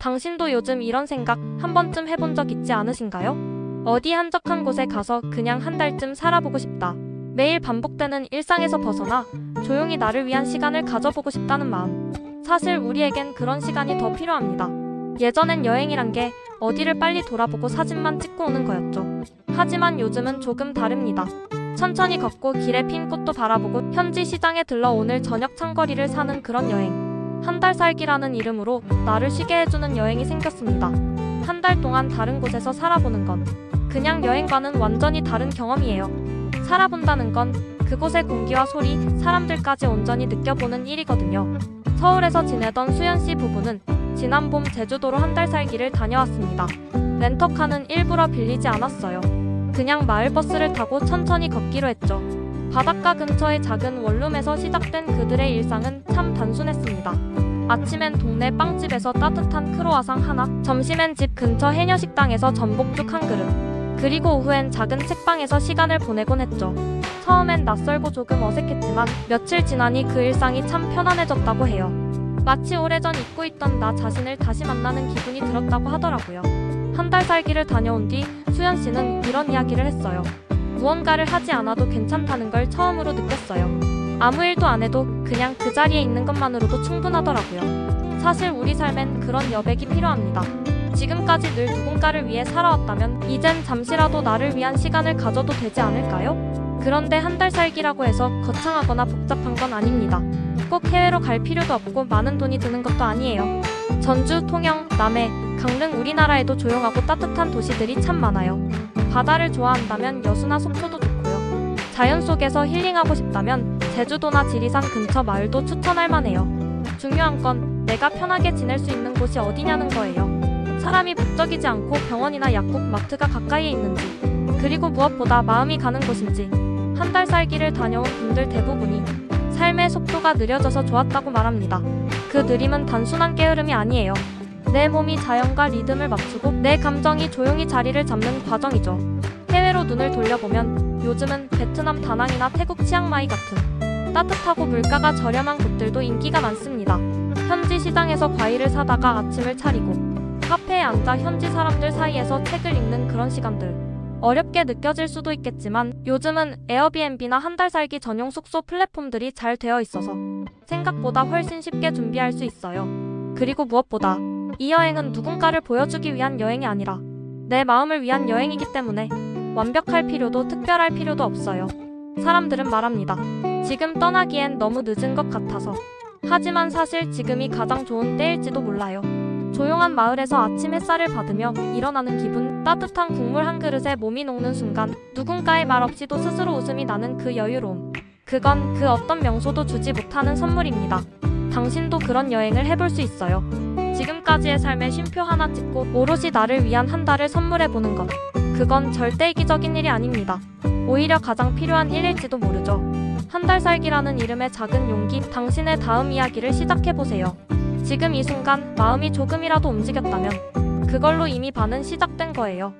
당신도 요즘 이런 생각 한 번쯤 해본 적 있지 않으신가요? 어디 한적한 곳에 가서 그냥 한 달쯤 살아보고 싶다. 매일 반복되는 일상에서 벗어나 조용히 나를 위한 시간을 가져보고 싶다는 마음. 사실 우리에겐 그런 시간이 더 필요합니다. 예전엔 여행이란 게 어디를 빨리 돌아보고 사진만 찍고 오는 거였죠. 하지만 요즘은 조금 다릅니다. 천천히 걷고 길에 핀 꽃도 바라보고 현지 시장에 들러 오늘 저녁 창거리를 사는 그런 여행. 한 달 살기라는 이름으로 나를 쉬게 해주는 여행이 생겼습니다. 한 달 동안 다른 곳에서 살아보는 건 그냥 여행과는 완전히 다른 경험이에요. 살아본다는 건 그곳의 공기와 소리, 사람들까지 온전히 느껴보는 일이거든요. 서울에서 지내던 수연씨 부부는 지난 봄 제주도로 한 달 살기를 다녀왔습니다. 렌터카는 일부러 빌리지 않았어요. 그냥 마을버스를 타고 천천히 걷기로 했죠. 바닷가 근처의 작은 원룸에서 시작된 그들의 일상은 참 단순했습니다. 아침엔 동네 빵집에서 따뜻한 크로와상 하나, 점심엔 집 근처 해녀식당에서 전복죽 한 그릇, 그리고 오후엔 작은 책방에서 시간을 보내곤 했죠. 처음엔 낯설고 조금 어색했지만 며칠 지나니 그 일상이 참 편안해졌다고 해요. 마치 오래전 잊고 있던 나 자신을 다시 만나는 기분이 들었다고 하더라고요. 한 달 살기를 다녀온 뒤 수연 씨는 이런 이야기를 했어요. 무언가를 하지 않아도 괜찮다는 걸 처음으로 느꼈어요. 아무 일도 안 해도 그냥 그 자리에 있는 것만으로도 충분하더라고요. 사실 우리 삶엔 그런 여백이 필요합니다. 지금까지 늘 누군가를 위해 살아왔다면 이젠 잠시라도 나를 위한 시간을 가져도 되지 않을까요? 그런데 한 달 살기라고 해서 거창하거나 복잡한 건 아닙니다. 꼭 해외로 갈 필요도 없고 많은 돈이 드는 것도 아니에요. 전주, 통영, 남해, 강릉 우리나라에도 조용하고 따뜻한 도시들이 참 많아요. 바다를 좋아한다면 여수나 속초도 좋고요. 자연 속에서 힐링하고 싶다면 제주도나 지리산 근처 마을도 추천할 만해요. 중요한 건 내가 편하게 지낼 수 있는 곳이 어디냐는 거예요. 사람이 북적이지 않고 병원이나 약국, 마트가 가까이에 있는지, 그리고 무엇보다 마음이 가는 곳인지. 한 달 살기를 다녀온 분들 대부분이 삶의 속도가 느려져서 좋았다고 말합니다. 그 느림은 단순한 게으름이 아니에요. 내 몸이 자연과 리듬을 맞추고 내 감정이 조용히 자리를 잡는 과정이죠. 해외로 눈을 돌려보면 요즘은 베트남 다낭이나 태국 치앙마이 같은 따뜻하고 물가가 저렴한 곳들도 인기가 많습니다. 현지 시장에서 과일을 사다가 아침을 차리고 카페에 앉아 현지 사람들 사이에서 책을 읽는 그런 시간들. 어렵게 느껴질 수도 있겠지만 요즘은 에어비앤비나 한 달 살기 전용 숙소 플랫폼들이 잘 되어 있어서 생각보다 훨씬 쉽게 준비할 수 있어요. 그리고 무엇보다 이 여행은 누군가를 보여주기 위한 여행이 아니라 내 마음을 위한 여행이기 때문에 완벽할 필요도 특별할 필요도 없어요. 사람들은 말합니다. 지금 떠나기엔 너무 늦은 것 같아서. 하지만 사실 지금이 가장 좋은 때일지도 몰라요. 조용한 마을에서 아침 햇살을 받으며 일어나는 기분, 따뜻한 국물 한 그릇에 몸이 녹는 순간, 누군가의 말 없이도 스스로 웃음이 나는 그 여유로움. 그건 그 어떤 명소도 주지 못하는 선물입니다. 당신도 그런 여행을 해볼 수 있어요. 지금까지의 삶에 쉼표 하나 찍고 오롯이 나를 위한 한 달을 선물해보는 것. 그건 절대 이기적인 일이 아닙니다. 오히려 가장 필요한 일일지도 모르죠. 한 달 살기라는 이름의 작은 용기, 당신의 다음 이야기를 시작해보세요. 지금 이 순간 마음이 조금이라도 움직였다면 그걸로 이미 반은 시작된 거예요.